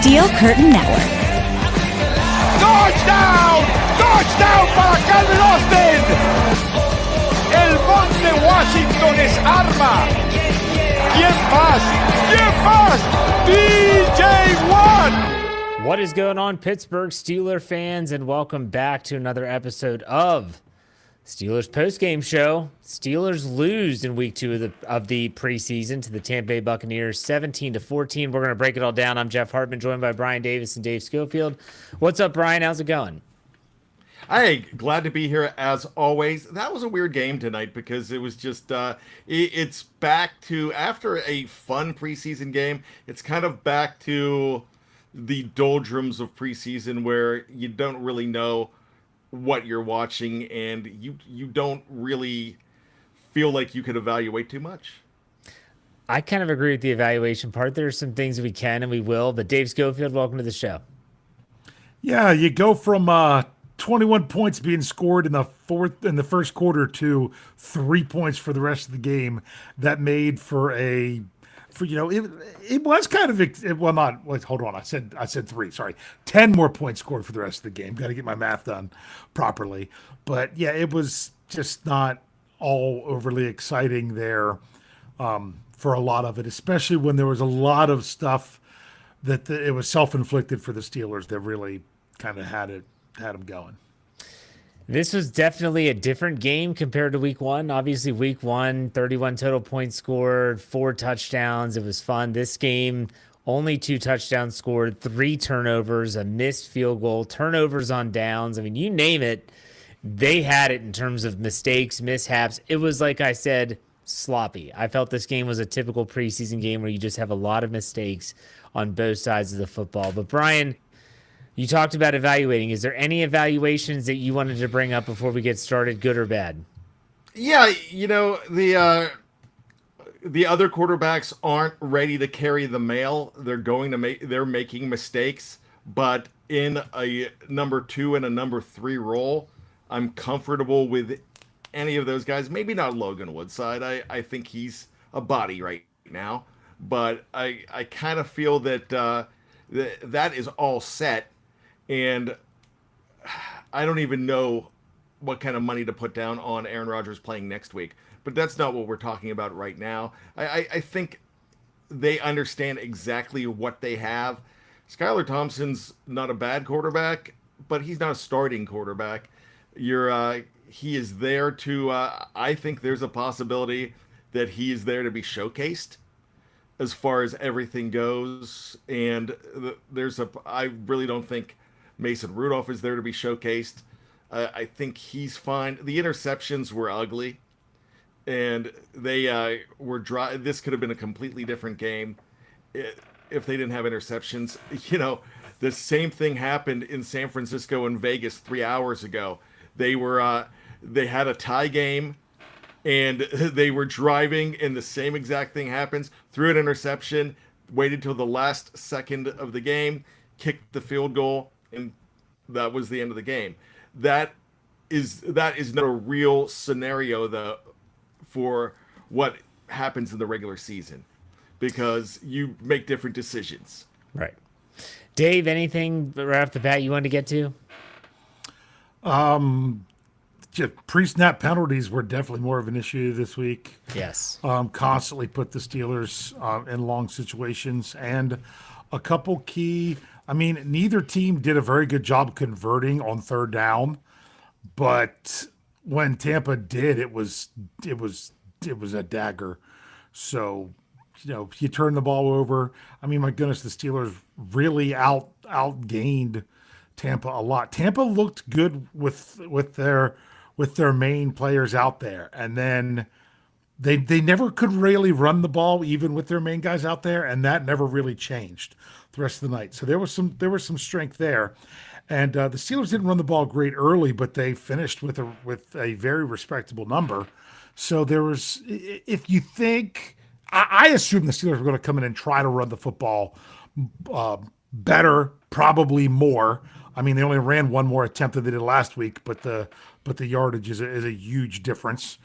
Steel Curtain Network. Touchdown! Touchdown para Calvin Austin! El Monte Washington es arma. ¿Quién más? ¿Quién más? DJ Watt! What is going on, Pittsburgh Steeler fans, and welcome back to another episode of Steelers Post-Game Show. Steelers lose in week 2 of the preseason to the Tampa Bay Buccaneers, 17-14. We're going to break it all down. I'm Jeff Hartman, joined by Bryan Davis and Dave Schofield. What's up, Bryan? How's it going? Hey, glad to be here as always. That was a weird game tonight because it was just, it's back to, after a fun preseason game, it's kind of back to the doldrums of preseason where you don't really know what you're watching and you don't really feel like you could evaluate too much. I kind of agree with the evaluation part. There are some things we can and we will, but Dave Schofield, welcome to the show. Yeah, you go from 21 points being scored in the first quarter to 3 points for the rest of the game. That made for it was kind of, well, not, like, hold on, I said 3, sorry. 10 more points scored for the rest of the game. Got to get my math done properly. But yeah, it was just not all overly exciting there for a lot of it, especially when there was a lot of stuff that it was self-inflicted for the Steelers that really kind of had them going. This was definitely a different game compared to week 1. Obviously, week 1, 31 total points scored, 4 touchdowns. It was fun. This game, only 2 touchdowns scored, 3 turnovers, a missed field goal, turnovers on downs. I mean, you name it, they had it in terms of mistakes, mishaps. It was, like I said, sloppy. I felt this game was a typical preseason game where you just have a lot of mistakes on both sides of the football. But, Bryan, you talked about evaluating. Is there any evaluations that you wanted to bring up before we get started, good or bad? Yeah, the other quarterbacks aren't ready to carry the mail. They're making mistakes, but in a number 2 and a number 3 role, I'm comfortable with any of those guys. Maybe not Logan Woodside. I think he's a body right now, but I kind of feel that that is all set. And I don't even know what kind of money to put down on Aaron Rodgers playing next week. But that's not what we're talking about right now. I think they understand exactly what they have. Skylar Thompson's not a bad quarterback, but he's not a starting quarterback. He is there to, I think there's a possibility that he is there to be showcased as far as everything goes. And I really don't think Mason Rudolph is there to be showcased. I think he's fine. The interceptions were ugly, and they were dry. This could have been a completely different game if they didn't have interceptions. The same thing happened in San Francisco and Vegas 3 hours ago. They had a tie game, and they were driving, and the same exact thing happens. Threw an interception, waited till the last second of the game, kicked the field goal, and that was the end of the game. That is not a real scenario, though, for what happens in the regular season, because you make different decisions. Right. Dave, anything right off the bat you wanted to get to? Pre-snap penalties were definitely more of an issue this week. Yes. Constantly put the Steelers in long situations, and a couple key. I mean, neither team did a very good job converting on third down, but when Tampa did, it was a dagger. So, you turn the ball over. I mean, my goodness, the Steelers really outgained Tampa a lot. Tampa looked good with their main players out there, and then they never could really run the ball even with their main guys out there, and that never really changed the rest of the night. So there was some strength there, and the Steelers didn't run the ball great early, but they finished with a very respectable number. So there was, if you think, I assume the Steelers were going to come in and try to run the football better, probably more. I mean, they only ran one more attempt than they did last week, but the yardage is a huge difference,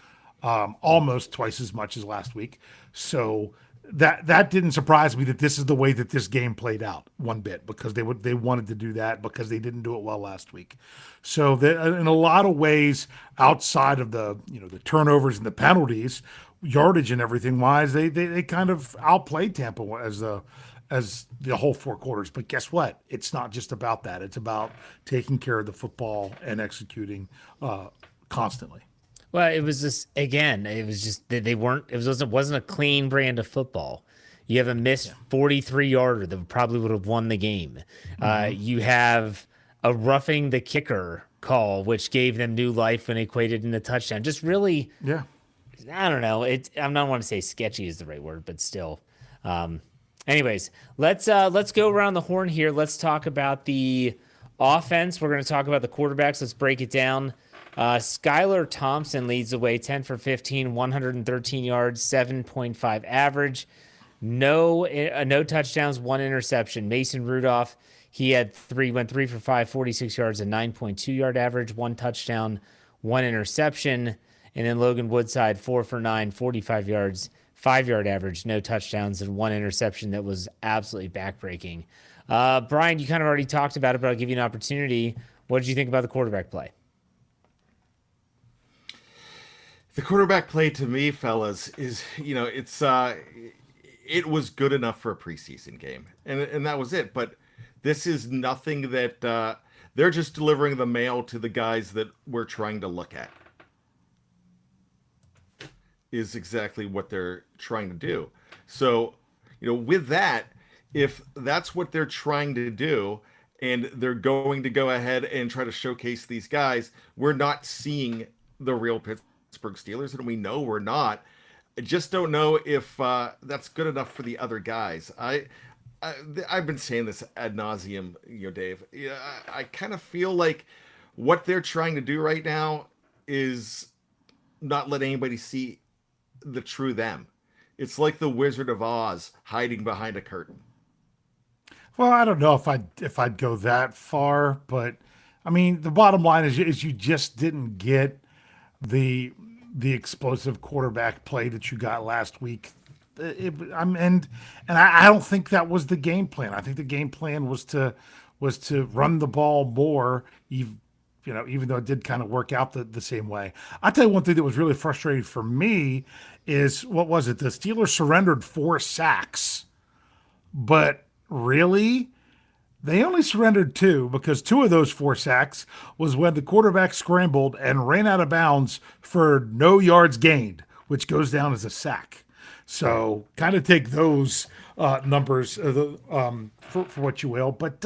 almost twice as much as last week. So that didn't surprise me that this is the way that this game played out one bit, because they wanted to do that because they didn't do it well last week. So in a lot of ways, outside of the the turnovers and the penalties, yardage and everything wise, they kind of outplayed Tampa as the whole 4 quarters. But guess what? It's not just about that. It's about taking care of the football and executing constantly. Well, it was just, again, it was just that it wasn't a clean brand of football. You have a missed 43-yarder that probably would have won the game. You have a roughing the kicker call, which gave them new life when equated in the touchdown. Just really, I don't know. I don't want to say sketchy is the right word, but still. Anyways, let's go around the horn here. Let's talk about the offense. We're going to talk about the quarterbacks. Let's break it down. Skylar Thompson leads the way, 10 for 15, 113 yards, 7.5 average. No touchdowns, 1 interception. Mason Rudolph, he had went 3 for 5, 46 yards, a 9.2 yard average, 1 touchdown, 1 interception. And then Logan Woodside, 4 for 9, 45 yards, 5-yard average, no touchdowns, and 1 interception that was absolutely backbreaking. Brian, you kind of already talked about it, but I'll give you an opportunity. What did you think about the quarterback play? The quarterback play to me, fellas, is it was good enough for a preseason game, and that was it. But this is nothing that they're just delivering the mail to the guys that we're trying to look at. Is exactly what they're trying to do. So, with that, if that's what they're trying to do, and they're going to go ahead and try to showcase these guys, we're not seeing the real Pittsburgh Steelers, and we know we're not. I just don't know if that's good enough for the other guys. I've been saying this ad nauseum, Dave. I kind of feel like what they're trying to do right now is not let anybody see the true them. It's like the Wizard of Oz hiding behind a curtain. Well, I don't know if I'd go that far, but I mean, the bottom line is you just didn't get the explosive quarterback play that you got last week. And I don't think that was the game plan. I think the game plan was to run the ball more, even though it did kind of work out the same way. I'll tell you one thing that was really frustrating for me is, what was it? The Steelers surrendered 4 sacks, but really, they only surrendered 2, because 2 of those 4 sacks was when the quarterback scrambled and ran out of bounds for no yards gained, which goes down as a sack. So kind of take those numbers for what you will. But,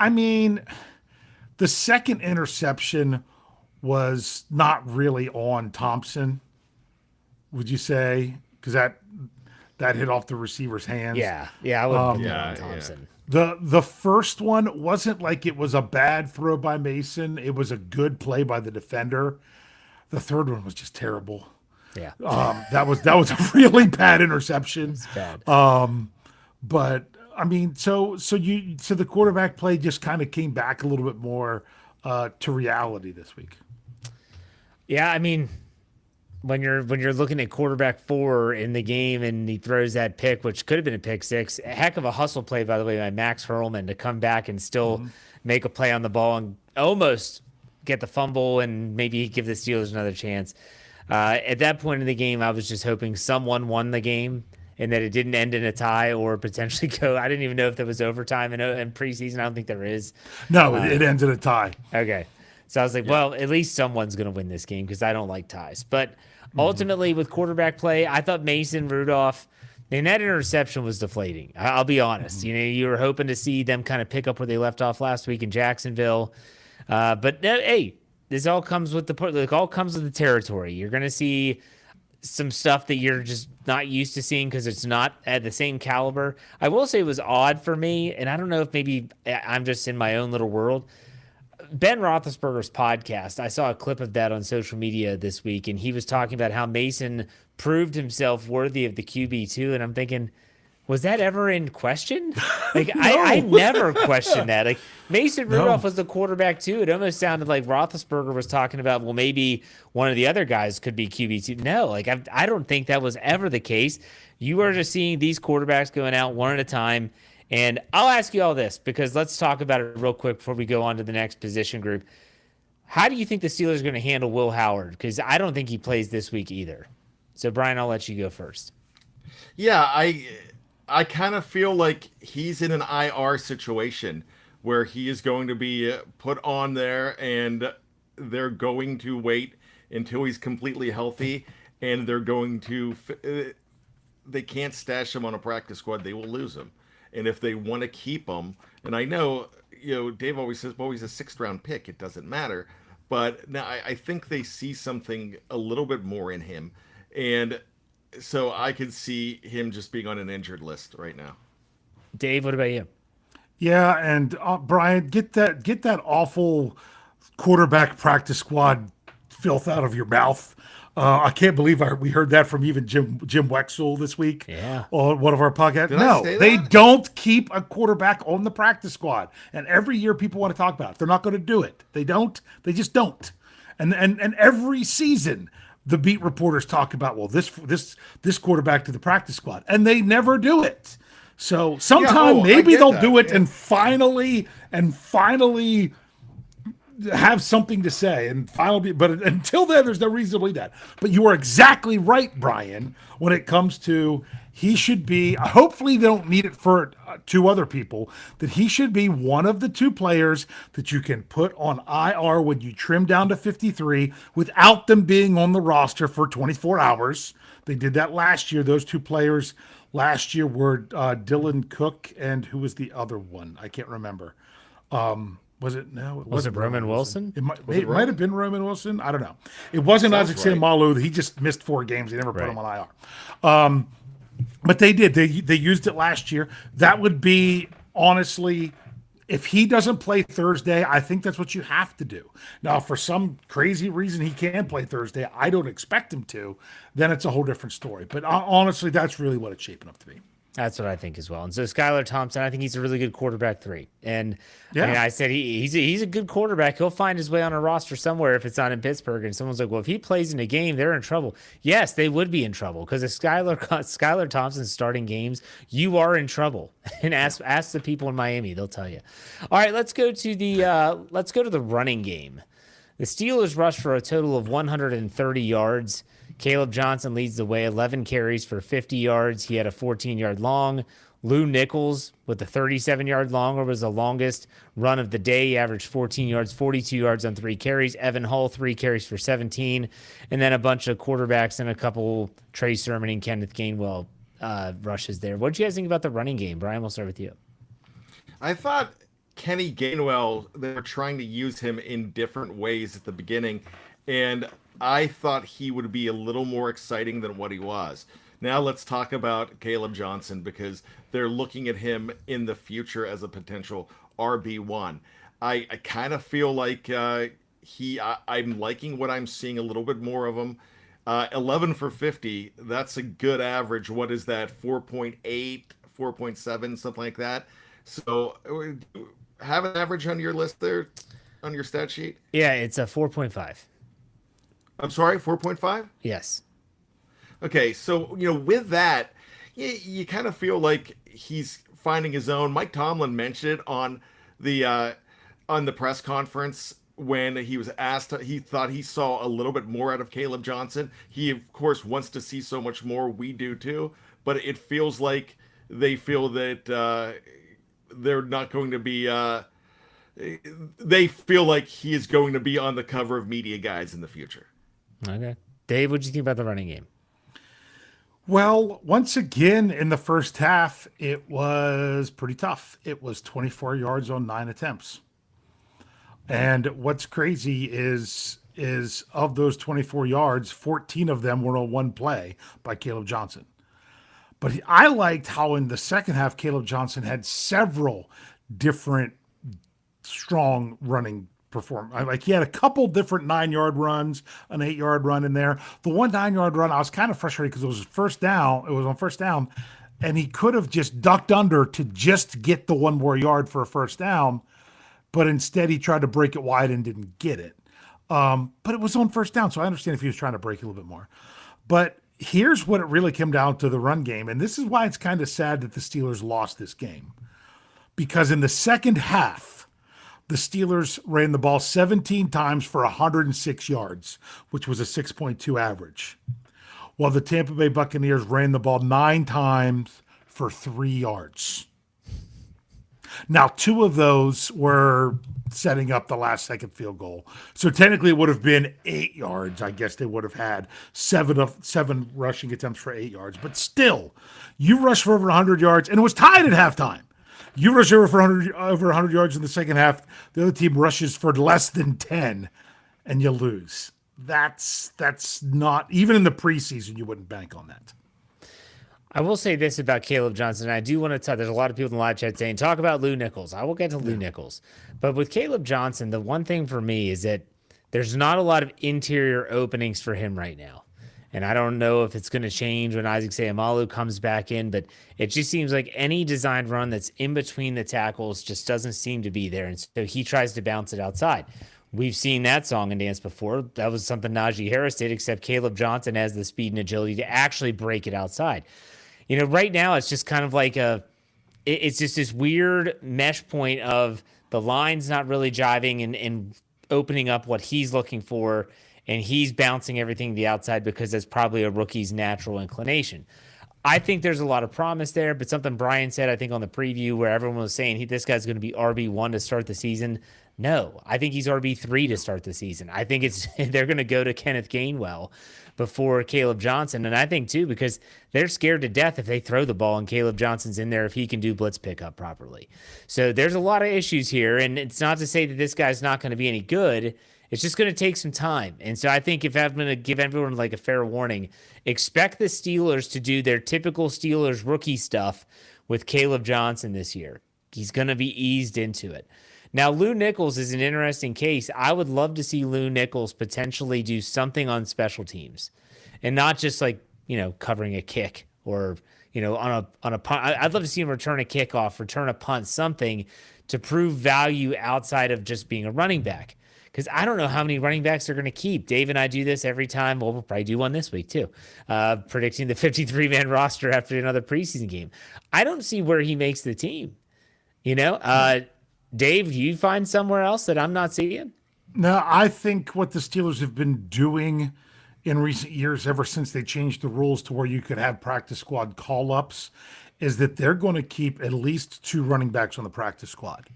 I mean, the second interception was not really on Thompson, would you say? Because that hit off the receiver's hands. Yeah, I would put that on Thompson. Yeah. The first one wasn't like it was a bad throw by Mason. It was a good play by the defender. The third one was just terrible. Yeah. That was a really bad interception. It's bad. But I mean, so the quarterback play just kind of came back a little bit more to reality this week. Yeah, I mean, when you're looking at quarterback 4 in the game and he throws that pick, which could have been a pick 6, a heck of a hustle play, by the way, by Max Harmon to come back and still make a play on the ball and almost get the fumble and maybe give the Steelers another chance. At that point in the game, I was just hoping someone won the game and that it didn't end in a tie or potentially go. I didn't even know if there was overtime in preseason. I don't think there is. No, it ends in a tie. Okay. So I was like, well, at least someone's going to win this game because I don't like ties. But ultimately, with quarterback play, I thought Mason Rudolph, and that interception was deflating. I'll be honest. You were hoping to see them kind of pick up where they left off last week in Jacksonville. But hey, this all comes with the territory. You're going to see some stuff that you're just not used to seeing because it's not at the same caliber. I will say it was odd for me, and I don't know if maybe I'm just in my own little world. Ben Roethlisberger's podcast, I saw a clip of that on social media this week, and he was talking about how Mason proved himself worthy of the QB2, and I'm thinking, Was that ever in question? Like, I never questioned that. Like, Mason Rudolph was the quarterback, too. It almost sounded like Roethlisberger was talking about, well, maybe one of the other guys could be QB2. No, like, I don't think that was ever the case. You are just seeing these quarterbacks going out one at a time. And I'll ask you all this, because let's talk about it real quick before we go on to the next position group. How do you think the Steelers are going to handle Will Howard? Because I don't think he plays this week either. So, Brian, I'll let you go first. Yeah, I kind of feel like he's in an IR situation where he is going to be put on there, and they're going to wait until he's completely healthy, and they're going to they can't stash him on a practice squad. They will lose him. And if they want to keep him, and I know, Dave always says, well, he's a 6th round pick. It doesn't matter. But now I think they see something a little bit more in him. And so I could see him just being on an injured list right now. Dave, what about you? Yeah, and Brian, get that awful quarterback practice squad filth out of your mouth. I can't believe we heard that from even Jim Wexell this week on one of our podcasts. No, they don't keep a quarterback on the practice squad. And every year people want to talk about it. They're not going to do it. They don't. They just don't. And every season the beat reporters talk about, well, this quarterback to the practice squad. And they never do it. So sometime maybe they'll do it and finally have something to say and finally, but until then, there's no reason to believe that. But you are exactly right, Brian, when it comes to he should be, hopefully they don't need it for 2 other people, that he should be one of the 2 players that you can put on IR when you trim down to 53 without them being on the roster for 24 hours. They did that last year. Those 2 players last year were Dylan Cook and who was the other one? I can't remember. Was it? No, it wasn't. Was it Roman Wilson? It might have been Roman Wilson. I don't know. It wasn't Isaac Seumalo. He just missed 4 games. They never put him on IR. But they did. They used it last year. That would be, honestly, if he doesn't play Thursday, I think that's what you have to do. Now, for some crazy reason he can play Thursday, I don't expect him to, then it's a whole different story. But honestly, that's really what it's shaping up to be. That's what I think as well. And so Skylar Thompson, I think he's a really good quarterback 3. And I mean, I said he's a good quarterback. He'll find his way on a roster somewhere if it's not in Pittsburgh. And someone's like, well, if he plays in a game, they're in trouble. Yes, they would be in trouble because if Skylar Thompson's starting games, you are in trouble. And ask the people in Miami, they'll tell you. All right, let's go to the running game. The Steelers rushed for a total of 130 yards. Caleb Johnson leads the way, 11 carries for 50 yards. He had a 14-yard long. Lou Nichols with the 37-yard long was the longest run of the day. He averaged 14 yards, 42 yards on 3 carries. Evan Hull, 3 carries for 17. And then a bunch of quarterbacks and a couple Trey Sermon and Kenneth Gainwell rushes there. What did you guys think about the running game? Brian, we'll start with you. I thought Kenny Gainwell, they were trying to use him in different ways at the beginning, and I thought he would be a little more exciting than what he was. Now let's talk about Caleb Johnson because they're looking at him in the future as a potential RB1. I kind of feel like I'm liking what I'm seeing a little bit more of him. 11 for 50, that's a good average. What is that, 4.8, 4.7, something like that? So have an average on your list there, on your stat sheet? Yeah, it's a 4.5. I'm sorry, 4.5? Yes. Okay, so, with that, you kind of feel like he's finding his own. Mike Tomlin mentioned it on the press conference when he was asked. He thought he saw a little bit more out of Caleb Johnson. He, of course, wants to see so much more. We do too. But it feels like they feel that they're not going to be... they feel like he is going to be on the cover of media guides in the future. Okay. Dave, what do you think about the running game? Well, once again, in the first half, it was pretty tough. It was 24 yards on 9 attempts. And what's crazy is of those 24 yards, 14 of them were on one play by Caleb Johnson. But I liked how in the second half, Caleb Johnson had several different strong running perform. Like he had a couple different 9-yard runs, an 8-yard run in there. The one 9-yard run, I was kind of frustrated because it was first down. It was on first down, and he could have just ducked under to just get the 1 more yard for a first down, but instead he tried to break it wide and didn't get it. But it was on first down, so I understand if he was trying to break it a little bit more. But here's what it really came down to: the run game. And this is why it's kind of sad that the Steelers lost this game. Because in the second half, the Steelers ran the ball 17 times for 106 yards, which was a 6.2 average, while the Tampa Bay Buccaneers ran the ball 9 times for 3 yards. Now, 2 of those were setting up the last second field goal. So technically it would have been 8 yards. I guess they would have had 7 rushing attempts for 8 yards. But still, you rushed for over 100 yards, and it was tied at halftime. You rush over 100 yards in the second half. The other team rushes for less than 10, and you lose. That's not, even in the preseason, you wouldn't bank on that. I will say this about Caleb Johnson. I do want to talk. There's a lot of people in the live chat saying, talk about Lou Nichols. I will get to Lou Nichols. But with Caleb Johnson, the one thing for me is that there's not a lot of interior openings for him right now. And I don't know if it's going to change when Isaac Seumalo comes back in, but it just seems like any designed run that's in between the tackles just doesn't seem to be there. And so he tries to bounce it outside. We've seen that song and dance before. That was something Najee Harris did, except Caleb Johnson has the speed and agility to actually break it outside. You know, right now it's just kind of like it's just this weird mesh point of the line's not really jiving and opening up what he's looking for, and he's bouncing everything to the outside because that's probably a rookie's natural inclination. I think there's a lot of promise there, but something Brian said, I think on the preview where everyone was saying this guy's going to be RB1 to start the season. No, I think he's RB3 to start the season. I think they're going to go to Kenneth Gainwell before Caleb Johnson. And I think, too, because they're scared to death if they throw the ball and Caleb Johnson's in there if he can do blitz pickup properly. So there's a lot of issues here. And it's not to say that this guy's not going to be any good. It's just going to take some time. And so I think if I'm going to give everyone like a fair warning, expect the Steelers to do their typical Steelers rookie stuff with Caleb Johnson this year. He's going to be eased into it. Now, Lou Nichols is an interesting case. I would love to see Lou Nichols potentially do something on special teams and not just like, covering a kick or, on a punt. I'd love to see him return a kickoff, return a punt, something to prove value outside of just being a running back. Because I don't know how many running backs they're going to keep. Dave and I do this every time. Well, we'll probably do one this week too, predicting the 53-man roster after another preseason game. I don't see where he makes the team. Dave, do you find somewhere else that I'm not seeing? No, I think what the Steelers have been doing in recent years, ever since they changed the rules to where you could have practice squad call-ups, is that they're going to keep at least 2 running backs on the practice squad.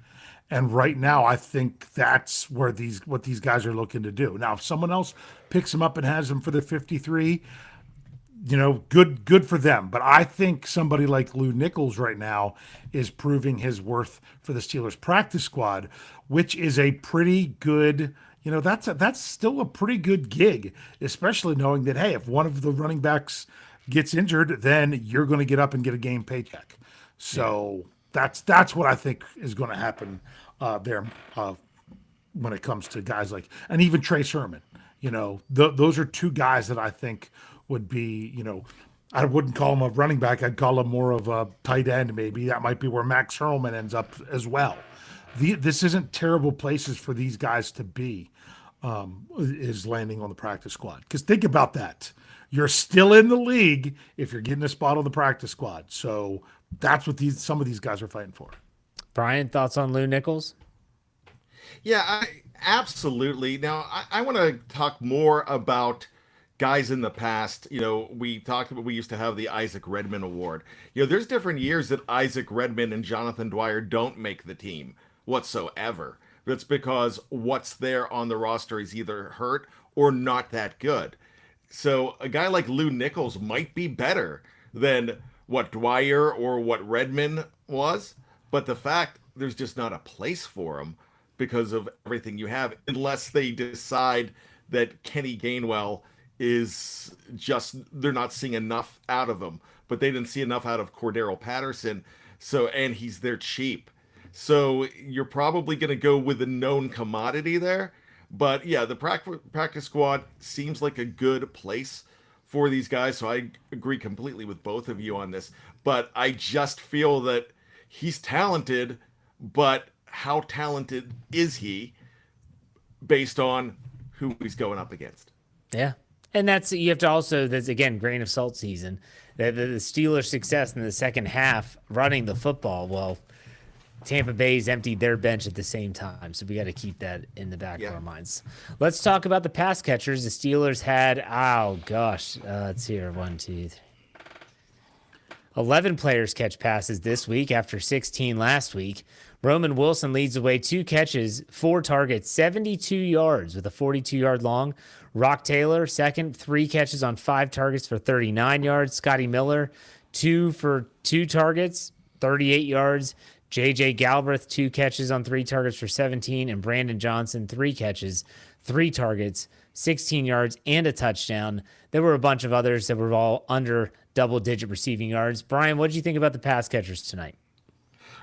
And right now, I think that's where what these guys are looking to do. Now, if someone else picks them up and has them for the 53, good for them. But I think somebody like Lou Nichols right now is proving his worth for the Steelers practice squad, which is a pretty good, that's still a pretty good gig, especially knowing that, hey, if one of the running backs gets injured, then you're going to get up and get a game paycheck. So that's what I think is going to happen there when it comes to guys like, and even Trace Harmon. Those are 2 guys that I think would be, I wouldn't call him a running back. I'd call him more of a tight end maybe. That might be where Max Hartman ends up as well. This isn't terrible places for these guys to be, is landing on the practice squad. Because think about that. You're still in the league if you're getting a spot on the practice squad. So that's what some of these guys are fighting for. Brian, thoughts on Lou Nichols? Yeah, absolutely. Now, I want to talk more about guys in the past. We used to have the Isaac Redmond Award. There's different years that Isaac Redmond and Jonathan Dwyer don't make the team whatsoever. That's because what's there on the roster is either hurt or not that good. So a guy like Lou Nichols might be better than what Dwyer or what Redmond was, but the fact there's just not a place for him because of everything you have, unless they decide that Kenny Gainwell is just, they're not seeing enough out of him, but they didn't see enough out of Cordero Patterson. And they're cheap. So you're probably going to go with a known commodity there. But yeah, the practice squad seems like a good place for these guys, so I agree completely with both of you on this. But I just feel that he's talented, but how talented is he based on who he's going up against? Yeah. And you have to also, that's again, grain of salt season. The Steelers' success in the second half running the football, well, Tampa Bay's emptied their bench at the same time, so we got to keep that in the back of our minds. Let's talk about the pass catchers. The Steelers had, let's see here, 1, 2, 3. 11 players catch passes this week after 16 last week. Roman Wilson leads the way, 2 catches, 4 targets, 72 yards with a 42-yard long. Rock Taylor, second, 3 catches on 5 targets for 39 yards. Scotty Miller, 2 for 2 targets, 38 yards. J.J. Galbraith, 2 catches on 3 targets for 17. And Brandon Johnson, 3 catches, 3 targets, 16 yards, and a touchdown. There were a bunch of others that were all under double-digit receiving yards. Brian, what did you think about the pass catchers tonight?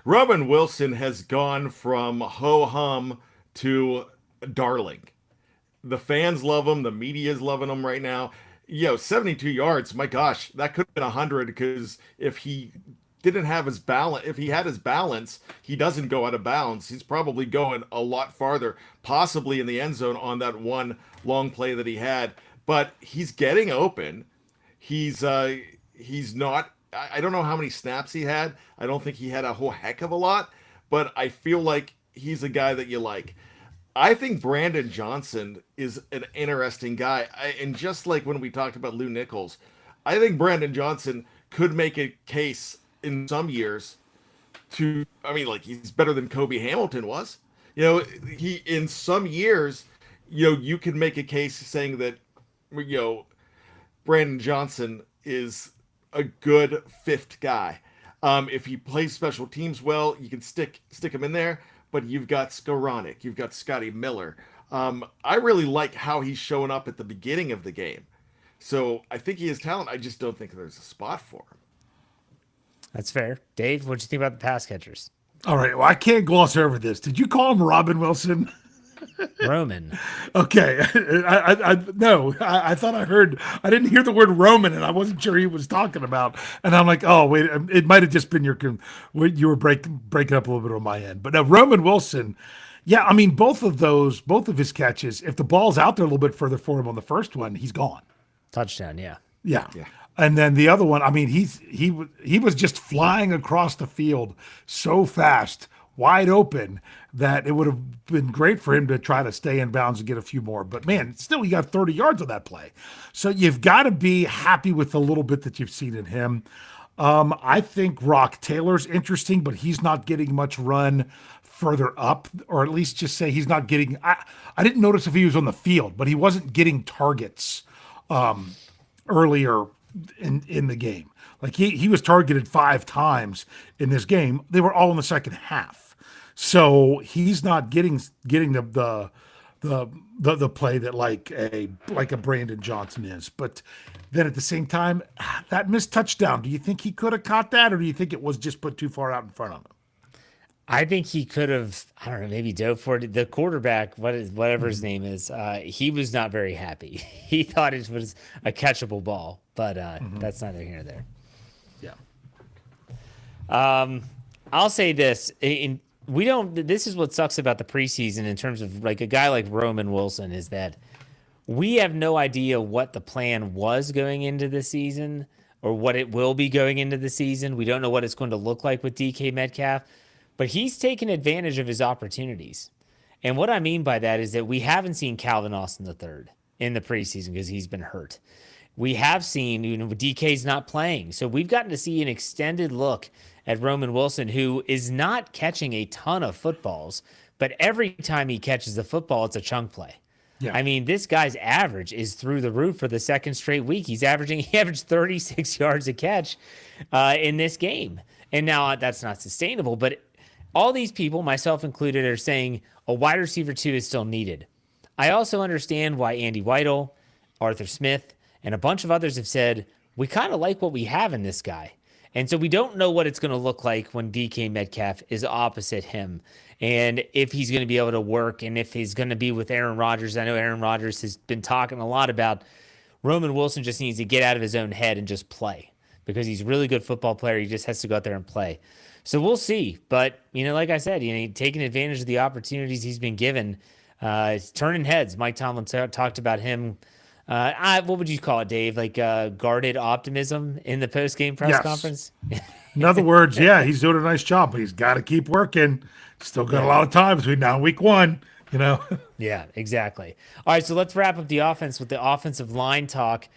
Roman Wilson has gone from ho-hum to darling. The fans love him. The media is loving him right now. 72 yards. My gosh, that could have been 100 because if he didn't have his balance, if he had his balance, he doesn't go out of bounds. He's probably going a lot farther, possibly in the end zone on that one long play that he had. But he's getting open. He's not. I don't know how many snaps he had. I don't think he had a whole heck of a lot, but I feel like he's a guy that you like. I think Brandon Johnson is an interesting guy. And just like when we talked about Lou Nichols, I think Brandon Johnson could make a case in some years he's better than Kobe Hamilton was. He in some years, you can make a case saying that, Brandon Johnson is a good 5th guy. If he plays special teams well, you can stick him in there. But you've got Skoranek, you've got Scotty Miller. I really like how he's showing up at the beginning of the game. So I think he has talent. I just don't think there's a spot for him. That's fair. Dave, what'd you think about the pass catchers? All right. Well, I can't gloss over this. Did you call him Robin Wilson? Roman. Okay. I thought I heard, I didn't hear the word Roman and I wasn't sure he was talking about. And I'm like, oh, wait, it might've just been you were breaking up a little bit on my end. But now Roman Wilson, yeah, I mean, both of his catches, if the ball's out there a little bit further for him on the first one, he's gone. Touchdown. Yeah. Yeah. And then the other one, I mean, he was just flying across the field so fast, wide open, that it would have been great for him to try to stay in bounds and get a few more. But man, still, he got 30 yards on that play. So you've got to be happy with the little bit that you've seen in him. I think Rock Taylor's interesting, but he's not getting much run further up, or at least just say he's not getting. I didn't notice if he was on the field, but he wasn't getting targets earlier in the game. Like he was targeted 5 times in this game. They were all in the second half. So he's not getting the play that like a Brandon Johnson is. But then at the same time, that missed touchdown, do you think he could have caught that, or do you think it was just put too far out in front of him? I think he could have, I don't know, maybe dove for it. The quarterback, whatever his name is, he was not very happy. He thought it was a catchable ball, but that's neither here nor there. Yeah. I'll say this. This is what sucks about the preseason in terms of like a guy like Roman Wilson is that we have no idea what the plan was going into the season or what it will be going into the season. We don't know what it's going to look like with DK Metcalf. But he's taken advantage of his opportunities. And what I mean by that is that we haven't seen Calvin Austin III in the preseason because he's been hurt. We have seen, DK's not playing. So we've gotten to see an extended look at Roman Wilson, who is not catching a ton of footballs, but every time he catches the football, it's a chunk play. Yeah. I mean, this guy's average is through the roof for the second straight week. He averaged 36 yards a catch in this game. And now that's not sustainable, but all these people, myself included, are saying a wide receiver 2 is still needed. I also understand why Andy Weidel, Arthur Smith, and a bunch of others have said, we kind of like what we have in this guy. And so we don't know what it's going to look like when DK Metcalf is opposite him and if he's going to be able to work and if he's going to be with Aaron Rodgers. I know Aaron Rodgers has been talking a lot about Roman Wilson just needs to get out of his own head and just play because he's a really good football player. He just has to go out there and play. So we'll see. But, like I said, taking advantage of the opportunities he's been given, it's turning heads. Mike Tomlin talked about him. What would you call it, Dave? Like guarded optimism in the post-game press conference? In other words, yeah, he's doing a nice job, but he's got to keep working. Still got a lot of time between now and week 1, Yeah, exactly. All right, so let's wrap up the offense with the offensive line talk.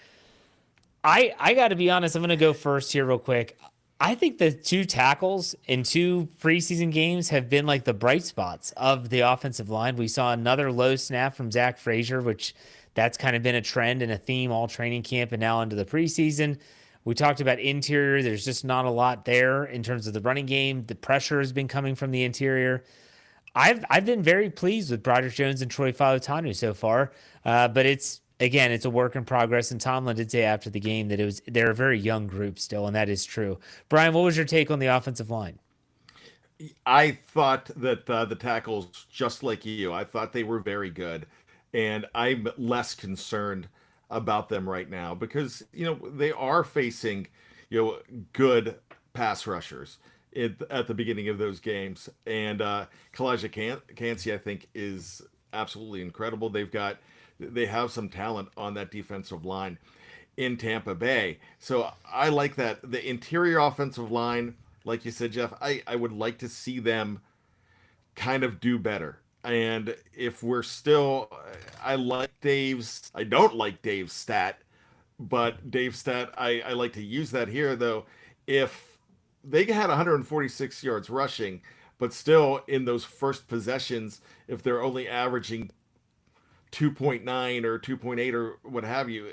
I got to be honest, I'm going to go first here real quick. I think the 2 tackles in 2 preseason games have been like the bright spots of the offensive line. We saw another low snap from Zach Frazier, which that's kind of been a trend and a theme all training camp and now into the preseason. We talked about interior. There's just not a lot there in terms of the running game. The pressure has been coming from the interior. I've been very pleased with Broderick Jones and Troy Fautanu so far, but it's a work in progress. And Tomlin did say after the game that they're a very young group still, and that is true. Brian, what was your take on the offensive line? I thought that the tackles, just like you, I thought they were very good, and I'm less concerned about them right now because they are facing good pass rushers at the beginning of those games, and Kalijah Cansey I think is absolutely incredible. They have some talent on that defensive line in Tampa Bay, so I like that. The interior offensive line, like you said, Jeff, I would like to see them kind of do better. And if we're still, I don't like Dave's stat, but Dave's stat, I like to use that here, though. If they had 146 yards rushing, but still in those first possessions, if they're only averaging 2.9 or 2.8 or what have you,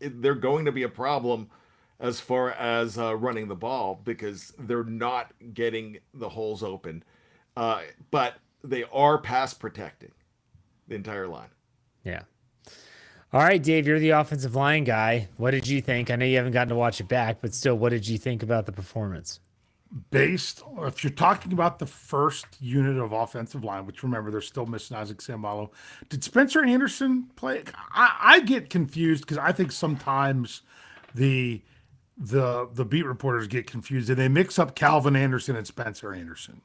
they're going to be a problem as far as running the ball because they're not getting the holes open. But they are pass protecting the entire line. Yeah. All right, Dave, you're the offensive line guy. What did you think? I know you haven't gotten to watch it back, but still, what did you think about the performance? If you're talking about the first unit of offensive line, which remember, they're still missing Isaac Sambalo. Did Spencer Anderson play? I get confused because I think sometimes the beat reporters get confused and they mix up Calvin Anderson and Spencer Anderson.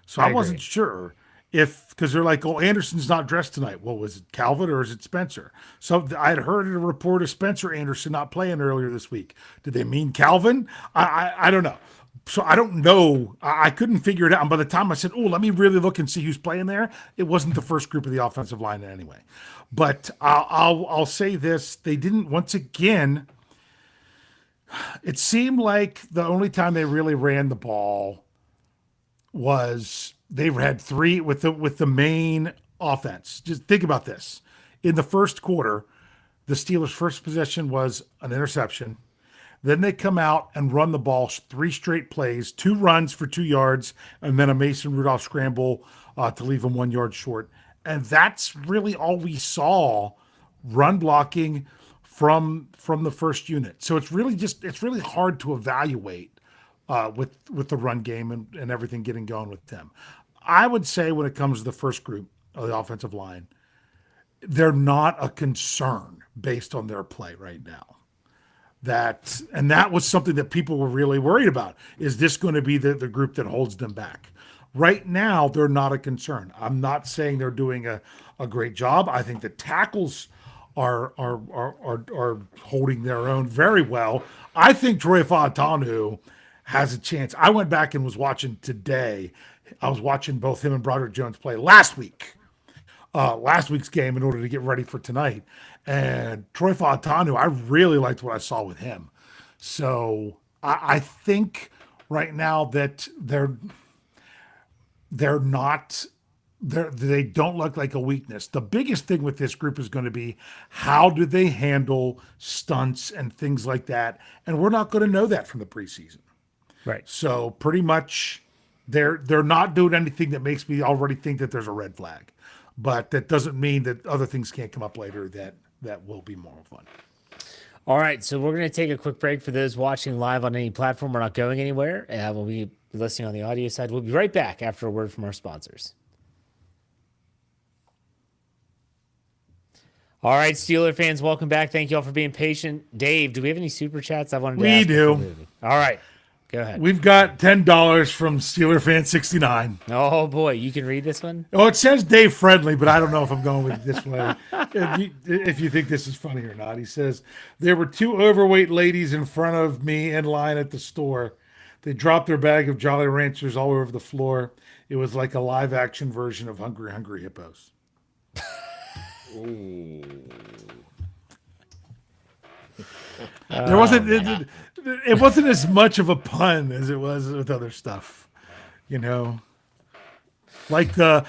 So I wasn't sure because they're like, oh, Anderson's not dressed tonight. Well, was it Calvin or is it Spencer? So I'd heard a report of Spencer Anderson not playing earlier this week. Did they mean Calvin? I don't know. So I don't know. I couldn't figure it out. And by the time I said, oh, let me really look and see who's playing there, it wasn't the first group of the offensive line anyway. But I'll say this. They didn't, once again, it seemed like the only time they really ran the ball was they had 3 with the main offense. Just think about this. In the first quarter, the Steelers' first possession was an interception. Then they come out and run the ball 3 straight plays, 2 runs for 2 yards, and then a Mason Rudolph scramble to leave them 1 yard short. And that's really all we saw run blocking from the first unit. So it's really hard to evaluate with the run game and everything getting going with them. I would say when it comes to the first group of the offensive line, they're not a concern based on their play right now. That was something that people were really worried about. Is this going to be the group that holds them back? Right now, they're not a concern. I'm not saying they're doing a great job. I think the tackles are holding their own very well. I think Troy Fautanu has a chance. I went back and was watching today. I was watching both him and Broderick Jones play last week's game in order to get ready for tonight. And Troy Fautanu, I really liked what I saw with him. So I think right now that they don't look like a weakness. The biggest thing with this group is going to be how do they handle stunts and things like that. And we're not going to know that from the preseason. Right. So pretty much they're not doing anything that makes me already think that there's a red flag. But that doesn't mean that other things can't come up later that will be more fun. All right, so we're going to take a quick break for those watching live on any platform. We're not going anywhere. We'll be listening on the audio side. We'll be right back after a word from our sponsors. All right, Steeler fans, welcome back. Thank you all for being patient. Dave, do we have any super chats? I wanted to ask. We do. All right, go ahead. We've got $10 from Steeler Fan 69. Oh boy, you can read this one. Oh, it says Dave Friendly, but I don't know if I'm going with it this way. If you think this is funny or not. He says, there were two overweight ladies in front of me in line at the store. They dropped their bag of Jolly Ranchers all over the floor. It was like a live action version of Hungry Hungry Hippos. Ooh. There wasn't it wasn't as much of a pun as it was with other stuff, you know. Like the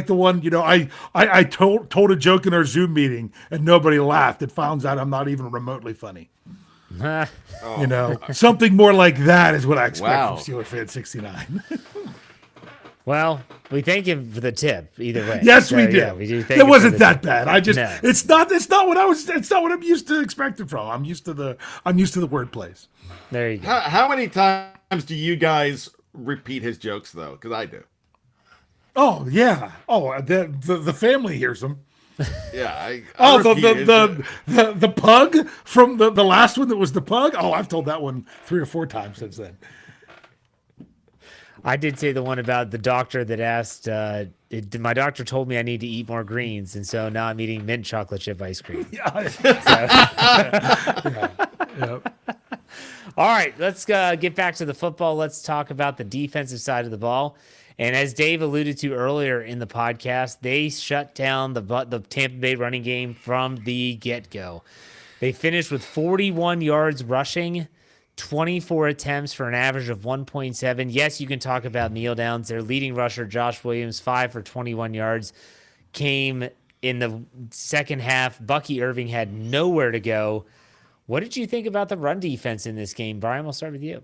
one, you know, I told a joke in our Zoom meeting and nobody laughed. It found out I'm not even remotely funny. You know, something more like that is what I expect from Steeler Fan 69. Well, we thank him for the tip either way. Yes, So, we did. yeah, we do thank It him wasn't for the that tip. bad. I just No. it's not what I'm used to expecting from. I'm used to the word plays. There you go. How many times do you guys repeat his jokes though? Because I do. Oh yeah. Oh, the family hears them. Yeah. I Oh, repeat his jokes. the pug from the last one that was the pug. Oh, I've told that one 3 or 4 times since then. I did say the one about the doctor that asked, my doctor told me I need to eat more greens, and so now I'm eating mint chocolate chip ice cream. Yeah. All right, let's get back to the football. Let's talk about the defensive side of the ball. And as Dave alluded to earlier in the podcast, they shut down the Tampa Bay running game from the get-go. They finished with 41 yards rushing, 24 attempts for an average of 1.7. Yes, you can talk about kneel downs. Their leading rusher, Josh Williams, 5 for 21 yards, came in the second half. Bucky Irving had nowhere to go. What did you think about the run defense in this game? Brian, we'll start with you.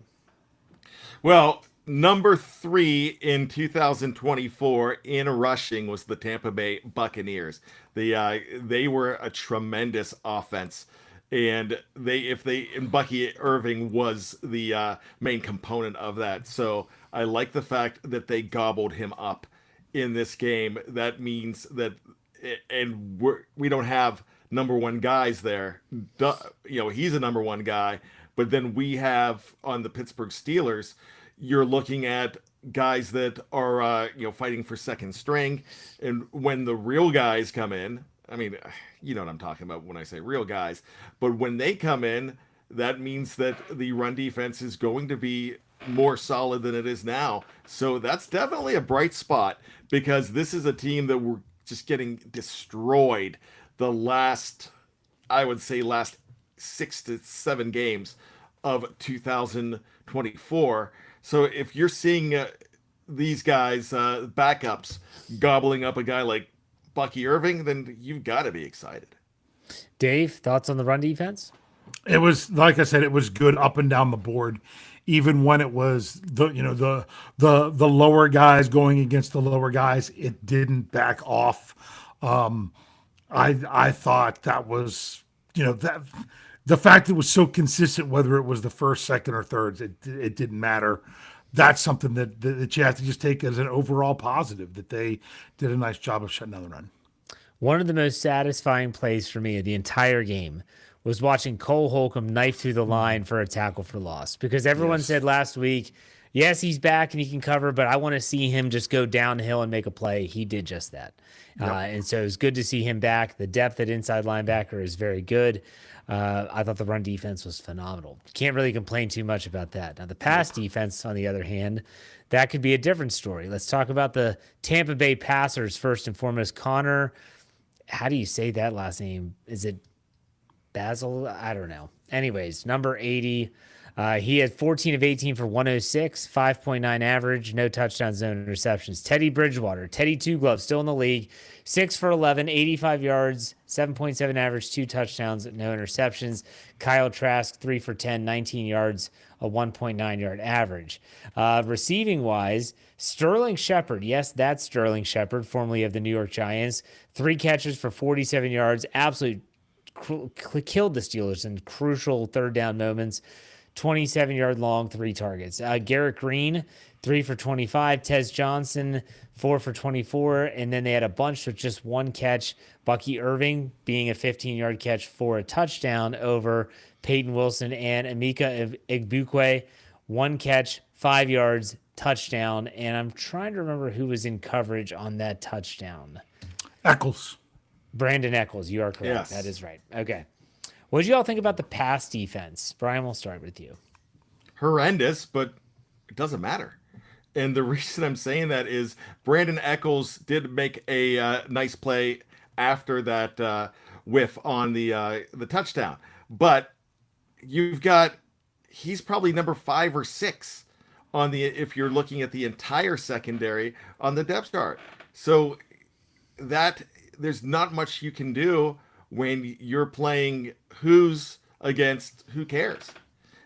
Well, number 3 in 2024 in rushing was the Tampa Bay Buccaneers. They were a tremendous offense. And Bucky Irving was the main component of that. So I like the fact that they gobbled him up in this game. That means that, and we don't have number one guys there. You know, he's a number one guy. But then we have on the Pittsburgh Steelers, you're looking at guys that are fighting for second string. And when the real guys come in, I mean, you know what I'm talking about when I say real guys. But when they come in, that means that the run defense is going to be more solid than it is now. So that's definitely a bright spot because this is a team that we're just getting destroyed the last 6 to 7 games of 2024. So if you're seeing these guys, backups, gobbling up a guy like Bucky Irving, then you've got to be excited. Dave, thoughts on the run defense? It was, like I said, it was good up and down the board, even when it was the lower guys going against the lower guys. It didn't back off. I thought that was, that the fact it was so consistent, whether it was the first, second, or thirds, it didn't matter. That's something that you have to just take as an overall positive, that they did a nice job of shutting down the run. One of the most satisfying plays for me of the entire game was watching Cole Holcomb knife through the line for a tackle for loss, because everyone said last week, yes, he's back and he can cover, but I want to see him just go downhill and make a play. He did just that. Yep. And so it was good to see him back. The depth at inside linebacker is very good. I thought the run defense was phenomenal. Can't really complain too much about that. Now, the pass defense, on the other hand, that could be a different story. Let's talk about the Tampa Bay passers first and foremost. Connor, how do you say that last name? Is it Basil? I don't know. Anyways, number 80. He had 14 of 18 for 106, 5.9 average, no touchdowns, no interceptions. Teddy Bridgewater, Teddy Two Gloves, still in the league, 6 for 11, 85 yards, 7.7 average, 2 touchdowns, no interceptions. Kyle Trask, 3 for 10, 19 yards, a 1.9 yard average. Receiving wise, Sterling Shepard, yes, that's Sterling Shepard, formerly of the New York Giants, 3 catches for 47 yards, absolutely killed the Steelers in crucial third down moments. 27-yard long, 3 targets. Garrett Green, 3 for 25. Tez Johnson, 4 for 24. And then they had a bunch with just 1 catch. Bucky Irving being a 15-yard catch for a touchdown over Peyton Wilson and Emeka Igbukwe. 1 catch, 5 yards, touchdown. And I'm trying to remember who was in coverage on that touchdown. Eccles. Brandon Eccles. You are correct. Yes. That is right. Okay. What did you all think about the pass defense? Brian, we'll start with you. Horrendous, but it doesn't matter. And the reason I'm saying that is Brandon Eccles did make a nice play after that whiff on the touchdown. But he's probably number 5 or 6 on if you're looking at the entire secondary on the depth chart. So that there's not much you can do when you're playing who's against who cares.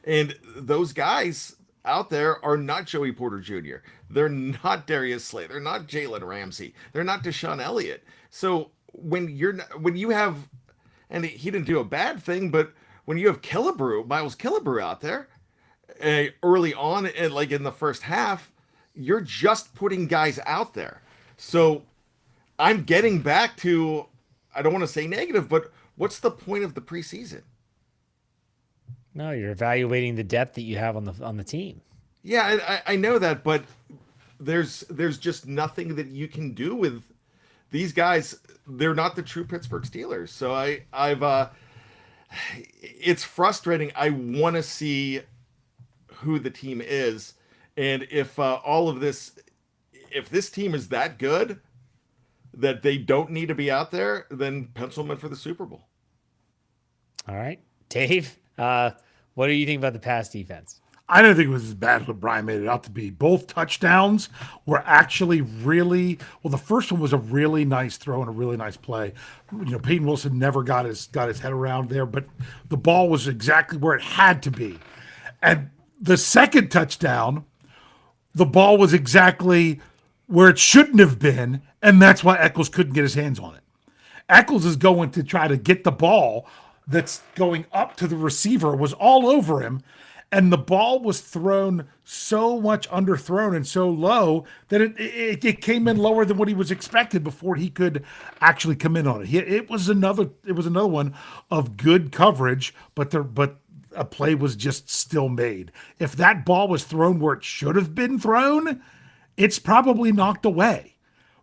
And those guys out there are not Joey Porter Jr. They're not Darius Slay. They're not Jalen Ramsey. They're not Deshaun Elliott. So when you have, and he didn't do a bad thing, but when you have Miles Killebrew out there early on, and like in the first half, you're just putting guys out there. So I'm getting back to, I don't want to say negative, but what's the point of the preseason? No, you're evaluating the depth that you have on the team. Yeah, I know that, but there's just nothing that you can do with these guys. They're not the true Pittsburgh Steelers. So it's frustrating. I want to see who the team is, and if this team is that good that they don't need to be out there, then pencil them in for the Super Bowl. All right. Dave, what do you think about the pass defense? I don't think it was as bad as what Brian made it out to be. Both touchdowns were actually really well. The first one was a really nice throw and a really nice play. Peyton Wilson never got his head around there, but the ball was exactly where it had to be. And the second touchdown, the ball was exactly where it shouldn't have been, and that's why Eccles couldn't get his hands on it. Eccles is going to try to get the ball that's going up to the receiver, was all over him, and the ball was thrown so much underthrown and so low that it came in lower than what he was expected before he could actually come in on it. It was another one of good coverage, but a play was just still made. If that ball was thrown where it should have been thrown, it's probably knocked away.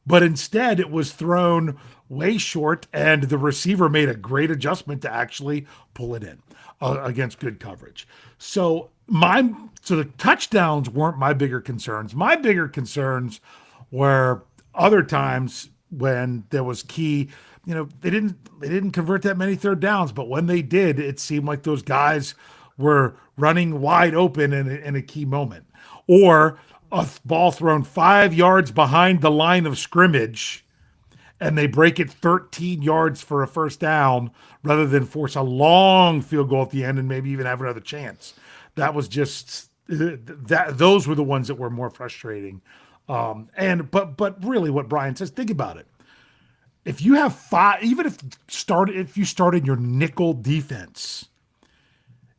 But instead, it was thrown way short, and the receiver made a great adjustment to actually pull it in against good coverage. So the touchdowns weren't my bigger concerns. My bigger concerns were other times when there was key. They didn't convert that many third downs, but when they did, it seemed like those guys were running wide open in a key moment, or a ball thrown 5 yards behind the line of scrimmage and they break it 13 yards for a first down rather than force a long field goal at the end and maybe even have another chance. That was just those were the ones that were more frustrating. But really what Brian says, think about it. If you have 5, even if you started your nickel defense,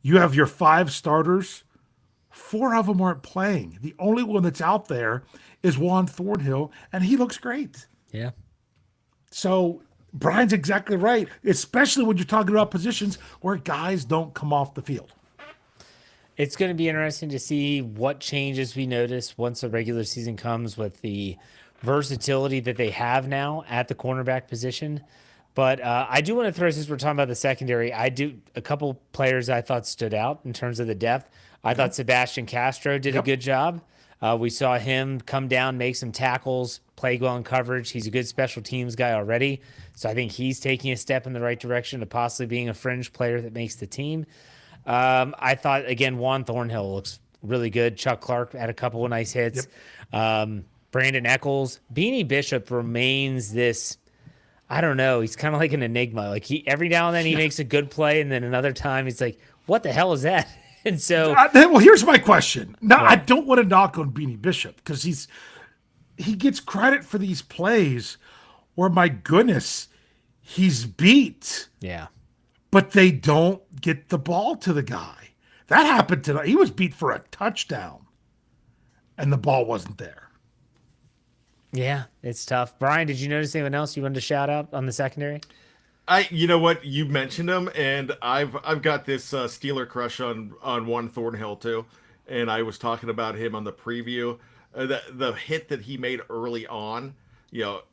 you have your 5 starters, 4 of them aren't playing. The only one that's out there is Juan Thornhill, and he looks great. Yeah. So Brian's exactly right, especially when you're talking about positions where guys don't come off the field. It's going to be interesting to see what changes we notice once the regular season comes with the versatility that they have now at the cornerback position. But I do want to throw, since we're talking about the secondary, a couple players I thought stood out in terms of the depth. I thought Sebastian Castro did a good job. We saw him come down, make some tackles, play well in coverage. He's a good special teams guy already. So I think he's taking a step in the right direction to possibly being a fringe player that makes the team. I thought, again, Juan Thornhill looks really good. Chuck Clark had a couple of nice hits. Yep. Brandon Eccles. Beanie Bishop remains this, I don't know, he's kind of like an enigma. Like every now and then he makes a good play, and then another time he's like, what the hell is that? And so, well, here's my question. Now, I don't want to knock on Beanie Bishop because he gets credit for these plays where, my goodness, he's beat. Yeah. But they don't get the ball to the guy. That happened tonight. He was beat for a touchdown, and the ball wasn't there. Yeah, it's tough. Brian, did you notice anyone else you wanted to shout out on the secondary? You know what, you mentioned him, and I've got this Steeler crush on one Thornhill too, and I was talking about him on the preview. The hit that he made early on,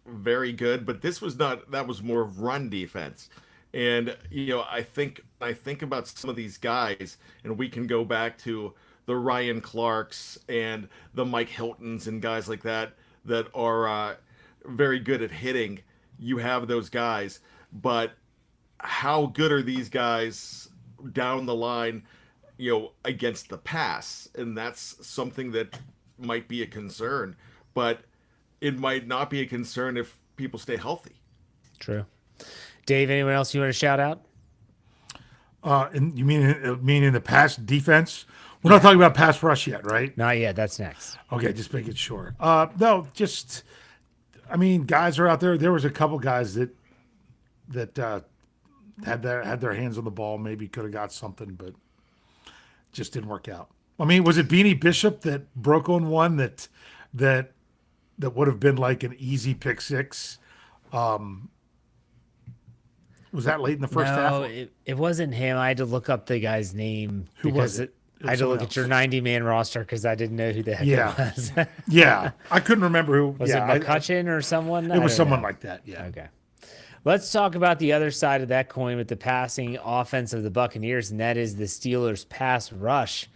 very good, but this was not. That was more run defense, and I think about some of these guys, and we can go back to the Ryan Clarks and the Mike Hiltons and guys like that are very good at hitting. You have those guys. But how good are these guys down the line, against the pass? And that's something that might be a concern. But it might not be a concern if people stay healthy. True. Dave, anyone else you want to shout out? And you mean in the pass defense? We're not talking about pass rush yet, right? Not yet. That's next. Okay, just making sure. No, guys are out there. There was a couple guys that had their hands on the ball, maybe could have got something, but just didn't work out. I mean, was it Beanie Bishop that broke on one that would have been like an easy pick six? Was that late in the first half? No, it wasn't him. I had to look up the guy's name. Who was it? I had to look at your 90-man roster because I didn't know who the heck it was. Yeah, I couldn't remember who. Was it McCutcheon or someone? It was someone like that, yeah. Okay. Let's talk about the other side of that coin with the passing offense of the Buccaneers, and that is the Steelers' pass rush.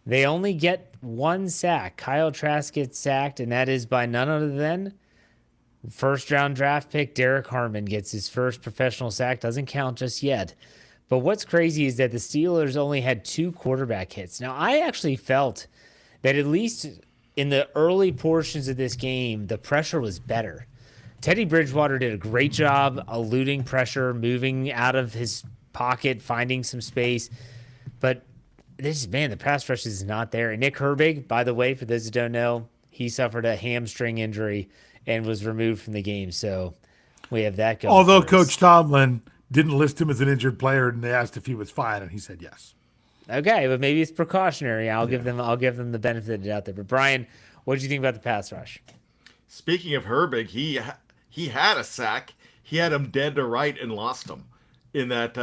They only get one sack. Kyle Trask gets sacked, and that is by none other than first-round draft pick Derek Harmon gets his first professional sack. Doesn't count just yet. But what's crazy is that the Steelers only had 2 quarterback hits. Now, I actually felt that at least in the early portions of this game, the pressure was better. Teddy Bridgewater did a great job eluding pressure, moving out of his pocket, finding some space. But the pass rush is not there. And Nick Herbig, by the way, for those who don't know, he suffered a hamstring injury and was removed from the game. So we have that going. Although Coach Tomlin didn't list him as an injured player, and they asked if he was fine, and he said yes. Okay, but maybe it's precautionary. I'll give them the benefit of the doubt there. But Brian, what did you think about the pass rush? Speaking of Herbig, he had a sack. He had him dead to right and lost him. In that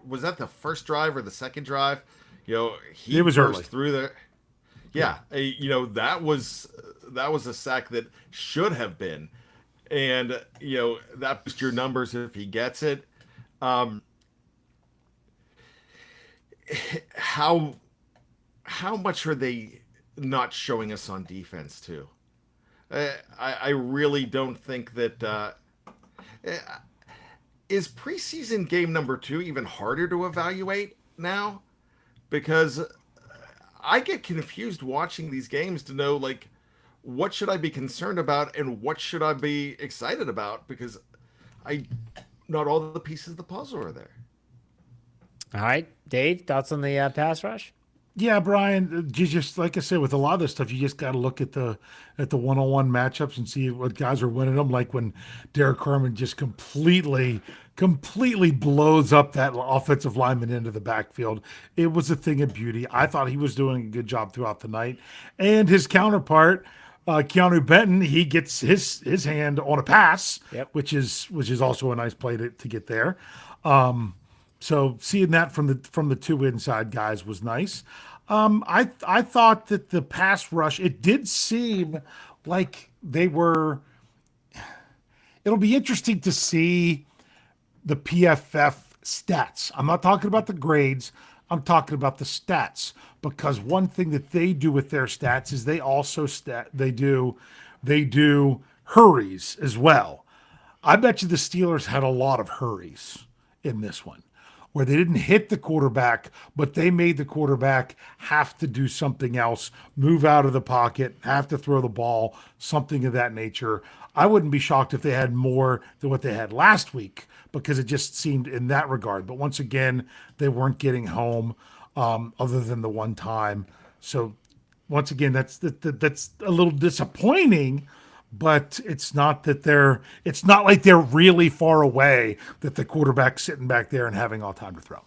was that the first drive or the second drive? He was burst early through there. Yeah, that was a sack that should have been, and that boosts your numbers if he gets it. How much are they not showing us on defense too? I really don't think that is preseason game number 2 even harder to evaluate now, because I get confused watching these games to know what should I be concerned about and what should I be excited about, because not all the pieces of the puzzle are there. All right, Dave, thoughts on the pass rush? Yeah, Brian, you just, like I said, with a lot of this stuff, you just got to look at the one-on-one matchups and see what guys are winning them. Like when Derek Harmon just completely blows up that offensive lineman into the backfield. It was a thing of beauty. I thought he was doing a good job throughout the night. And his counterpart, Keanu Benton, he gets his hand on a pass, which is also a nice play to get there. So seeing that from the 2 inside guys was nice. I thought that the pass rush, it did seem like they were. It'll be interesting to see the PFF stats. I'm not talking about the grades. I'm talking about the stats, because one thing that they do with their stats is they also they do hurries as well. I bet you the Steelers had a lot of hurries in this one, where they didn't hit the quarterback, but they made the quarterback have to do something else, move out of the pocket, have to throw the ball, something of that nature. I wouldn't be shocked if they had more than what they had last week, because it just seemed in that regard. But once again, they weren't getting home other than the one time. So once again, that's a little disappointing. But it's not like they're really far away, that the quarterback's sitting back there and having all time to throw.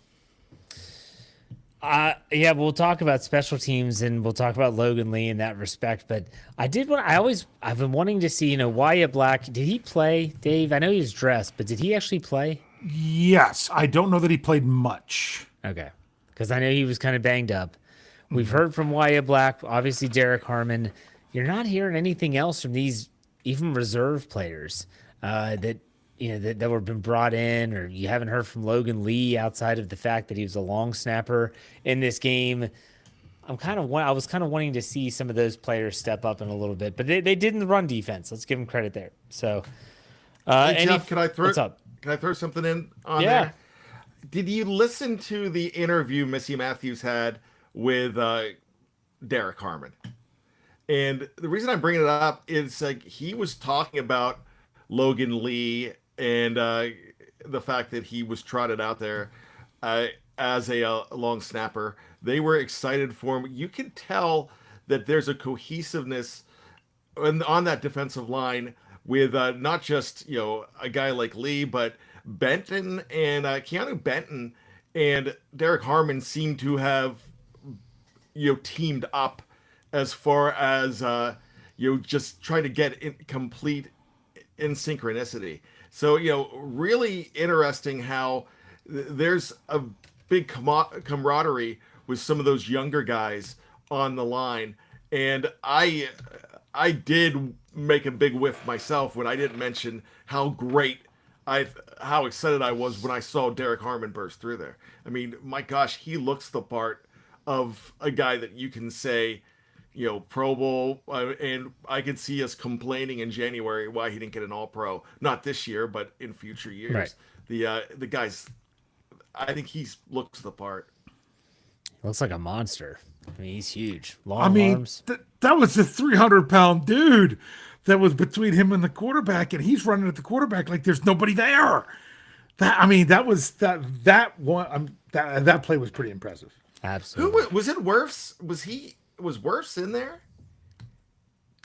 Yeah, we'll talk about special teams and we'll talk about Logan Lee in that respect. But I've been wanting to see, Wyatt Black. Did he play, Dave? I know he was dressed, but did he actually play? Yes, I don't know that he played much. Okay, because I know he was kind of banged up. We've heard from Wyatt Black, obviously Derek Harmon. You're not hearing anything else from these even reserve players that were been brought in, or you haven't heard from Logan Lee outside of the fact that he was a long snapper in this game. I was kind of wanting to see some of those players step up in a little bit, but they did in the run defense. Let's give them credit there. So, hey, Jeff, can I throw what's up? Can I throw something in on there? Did you listen to the interview Missy Matthews had with Derek Harmon? And the reason I'm bringing it up is like he was talking about Logan Lee and the fact that he was trotted out there as a long snapper. They were excited for him. You can tell that there's a cohesiveness on that defensive line with not just a guy like Lee, but Benton and Keanu Benton and Derek Harmon seem to have teamed up as far as just trying to get complete in synchronicity. So really interesting how there's a big camaraderie with some of those younger guys on the line. And I did make a big whiff myself when I didn't mention how excited I was when I saw Derek Harmon burst through there. I mean, my gosh, he looks the part of a guy that you can say, Pro Bowl, and I could see us complaining in January why he didn't get an All-Pro, not this year, but in future years. Right. The guy's, I think he looks the part. Looks like a monster. I mean, he's huge. Long arms. That was a 300-pound dude that was between him and the quarterback, and he's running at the quarterback like there's nobody there. That play was pretty impressive. Absolutely. Who was it? Wirfs? Was Wirfs in there?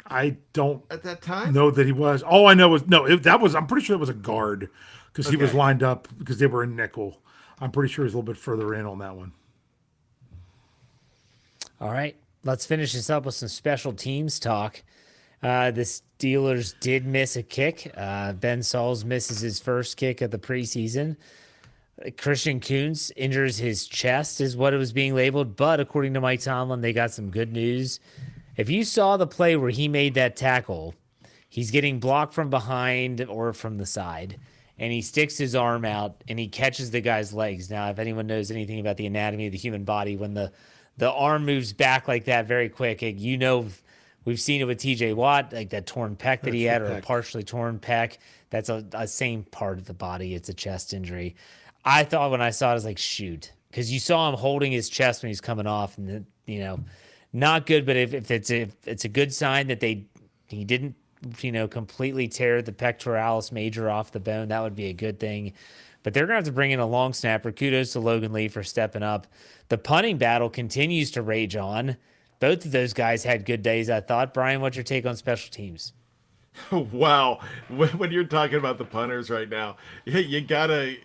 I don't at that time know that he was. All I know was I'm pretty sure it was a guard because he was lined up because they were in nickel. I'm pretty sure he's a little bit further in on that one. All right, let's finish this up with some special teams talk. The Steelers did miss a kick. Ben Sauls misses his first kick of the preseason. Christian Kuntz injures his chest is what it was being labeled, but according to Mike Tomlin, they got some good news. If you saw the play where he made that tackle, he's getting blocked from behind or from the side, and he sticks his arm out and he catches the guy's legs. Now, if anyone knows anything about the anatomy of the human body, when the arm moves back like that very quick, we've seen it with TJ Watt, like that torn pec that he had, or a partially torn pec. That's a same part of the body. It's a chest injury. I thought when I saw it, I was like, shoot. Because you saw him holding his chest when he's coming off, and not good. But if it's a good sign that he didn't completely tear the pectoralis major off the bone, that would be a good thing. But they're gonna have to bring in a long snapper. Kudos to Logan Lee for stepping up. The punting battle continues to rage on. Both of those guys had good days, I thought. Brian, what's your take on special teams? Wow, when you're talking about the punters right now, you gotta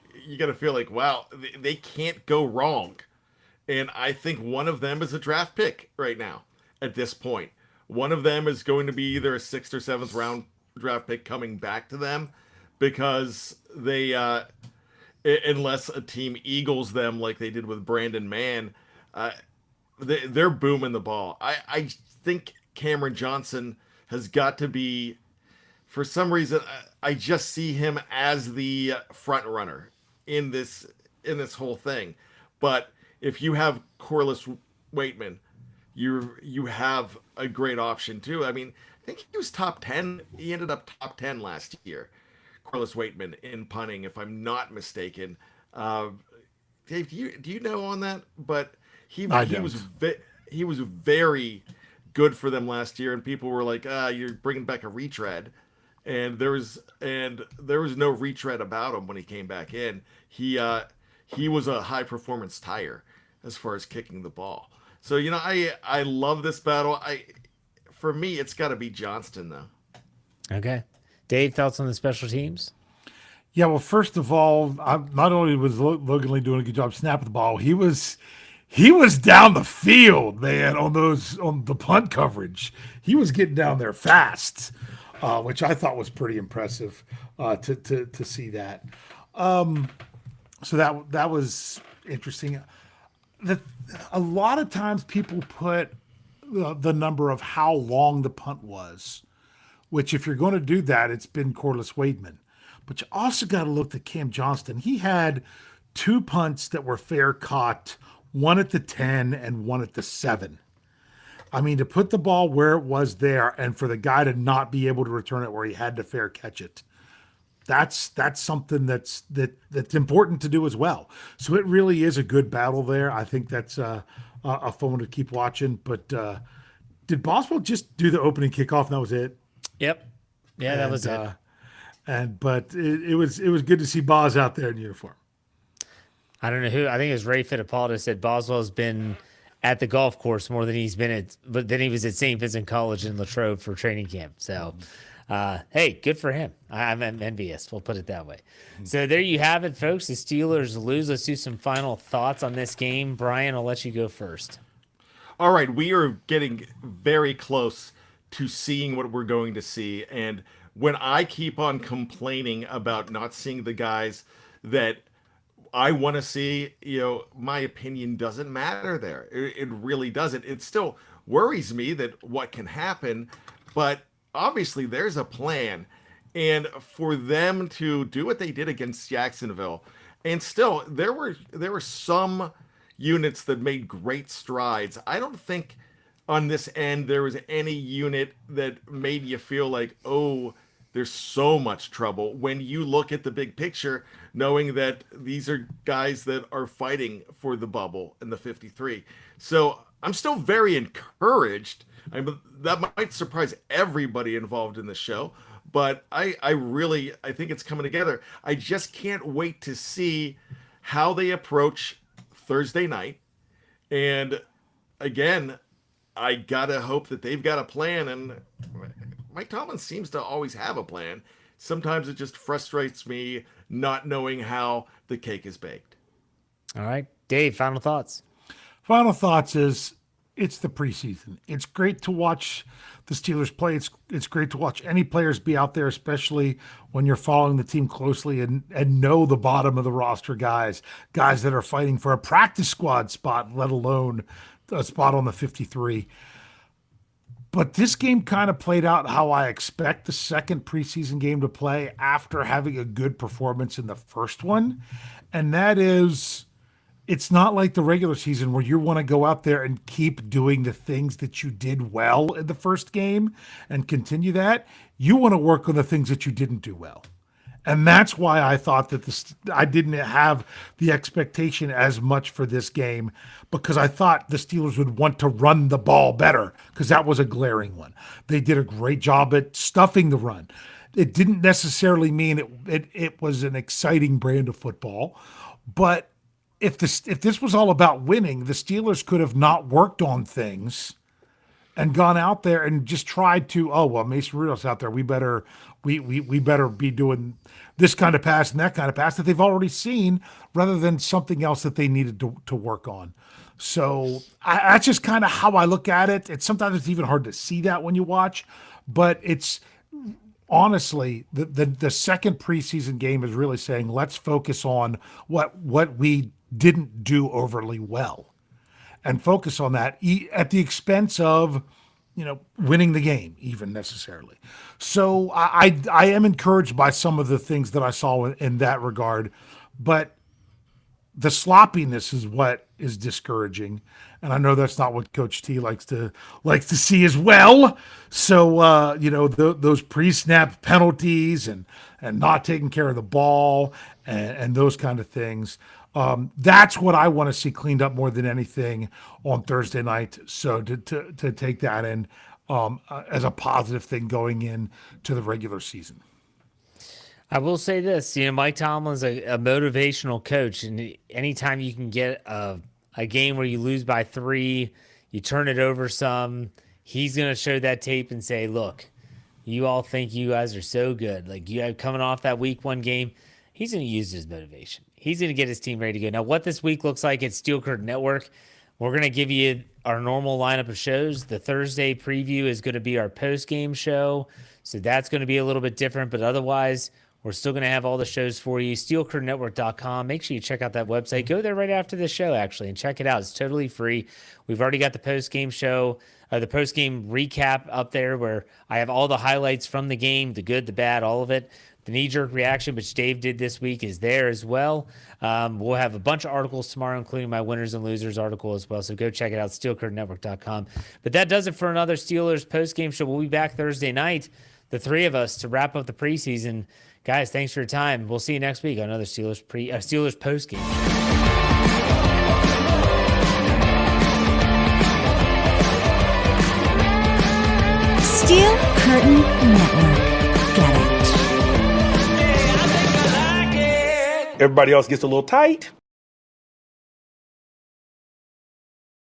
feel like, wow, they can't go wrong. And I think one of them is a draft pick right now at this point. One of them is going to be either a 6th or 7th round draft pick coming back to them because they, unless a team eagles them like they did with Brandon Mann, they're booming the ball. I think Cameron Johnson has got to be, for some reason, I just see him as the front runner in this whole thing. But if you have Corliss Waitman, you have a great option too. I mean, I think he was top 10. He ended up top 10 last year, Corliss Waitman, in punting, if I'm not mistaken. Dave, do you know on that? But he was very good for them last year, and people were like, you're bringing back a retread. And there was no retread about him when he came back in. He was a high performance tire as far as kicking the ball. So I love this battle. For me, it's got to be Johnston though. Okay, Dave, thoughts on the special teams? Yeah, well, first of all, not only was Logan Lee doing a good job snapping the ball, he was he was down the field, man, on the punt coverage. He was getting down there fast, which I thought was pretty impressive to see that. So that was interesting. A lot of times people put the number of how long the punt was, which if you're going to do that, it's been Corliss Wademan. But you also got to look at Cam Johnston. He had 2 punts that were fair caught, one at the 10 and one at the 7. I mean, to put the ball where it was there and for the guy to not be able to return it where he had to fair catch it, that's something that's important to do as well. So it really is a good battle there. I think that's a fun one to keep watching. But did Boswell just do the opening kickoff and that was it? Yep. Yeah, that was it. But it was good to see Boz out there in uniform. I don't know who. I think it was Ray Fittipaldi said Boswell's been at the golf course more than he was at St. Vincent College in Latrobe for training camp. So, hey, good for him. I'm envious. We'll put it that way. So there you have it, folks. The Steelers lose. Let's do some final thoughts on this game. Brian, I'll let you go first. All right, we are getting very close to seeing what we're going to see. And when I keep on complaining about not seeing the guys that I want to see, my opinion doesn't matter there. It really doesn't. It still worries me that what can happen, but obviously there's a plan. And for them to do what they did against Jacksonville, and still there were some units that made great strides. I don't think on this end there was any unit that made you feel like, oh, there's so much trouble when you look at the big picture, knowing that these are guys that are fighting for the bubble in the 53. So I'm still very encouraged. That might surprise everybody involved in the show, but I think it's coming together. I just can't wait to see how they approach Thursday night. And again, I gotta hope that they've got a plan, and Mike Tomlin seems to always have a plan. Sometimes it just frustrates me not knowing how the cake is baked. All right, Dave, final thoughts. Final thoughts is it's the preseason. It's great to watch the Steelers play. It's great to watch any players be out there, especially when you're following the team closely and know the bottom of the roster guys that are fighting for a practice squad spot, let alone a spot on the 53. But this game kind of played out how I expect the second preseason game to play after having a good performance in the first one. And that is, it's not like the regular season where you want to go out there and keep doing the things that you did well in the first game and continue that. You want to work on the things that you didn't do well. And that's why I thought that I didn't have the expectation as much for this game, because I thought the Steelers would want to run the ball better, because that was a glaring one. They did a great job at stuffing the run. It didn't necessarily mean it was an exciting brand of football, but if this was all about winning, the Steelers could have not worked on things and gone out there and just tried to, Mason Rudolph's out there. We better be doing this kind of pass and that kind of pass that they've already seen, rather than something else that they needed to work on. So that's just kind of how I look at it. Sometimes it's even hard to see that when you watch, but it's honestly the second preseason game is really saying, let's focus on what we didn't do overly well, and focus on that at the expense of, winning the game even necessarily. So I am encouraged by some of the things that I saw in that regard, but the sloppiness is what is discouraging. And I know that's not what Coach T likes to see as well. So, those pre-snap penalties and not taking care of the ball and those kind of things. That's what I want to see cleaned up more than anything on Thursday night. So to take that in as a positive thing going in to the regular season. I will say this, Mike Tomlin's a motivational coach, and anytime you can get a game where you lose by 3, you turn it over some, he's going to show that tape and say, look, you all think you guys are so good. Like, you have coming off that week 1 game, he's going to use his motivation. He's going to get his team ready to go. Now, what this week looks like at Steel Curtain Network, We're going to give you our normal lineup of shows. The Thursday preview is going to be our post-game show. So that's going to be a little bit different, but otherwise, we're still going to have all the shows for you. SteelCurtainNetwork.com. Make sure you check out that website. Go there right after the show, actually, and check it out. It's totally free. We've already got the post-game show, the post-game recap up there where I have all the highlights from the game, the good, the bad, all of it. The knee-jerk reaction, which Dave did this week, is there as well. We'll have a bunch of articles tomorrow, including my winners and losers article as well. So go check it out, SteelCurtainNetwork.com. But that does it for another Steelers post-game show. We'll be back Thursday night, the three of us, to wrap up the preseason. Guys, thanks for your time. We'll see you next week on another Steelers post-game. Steel Curtain Network. Get it. Everybody else gets a little tight.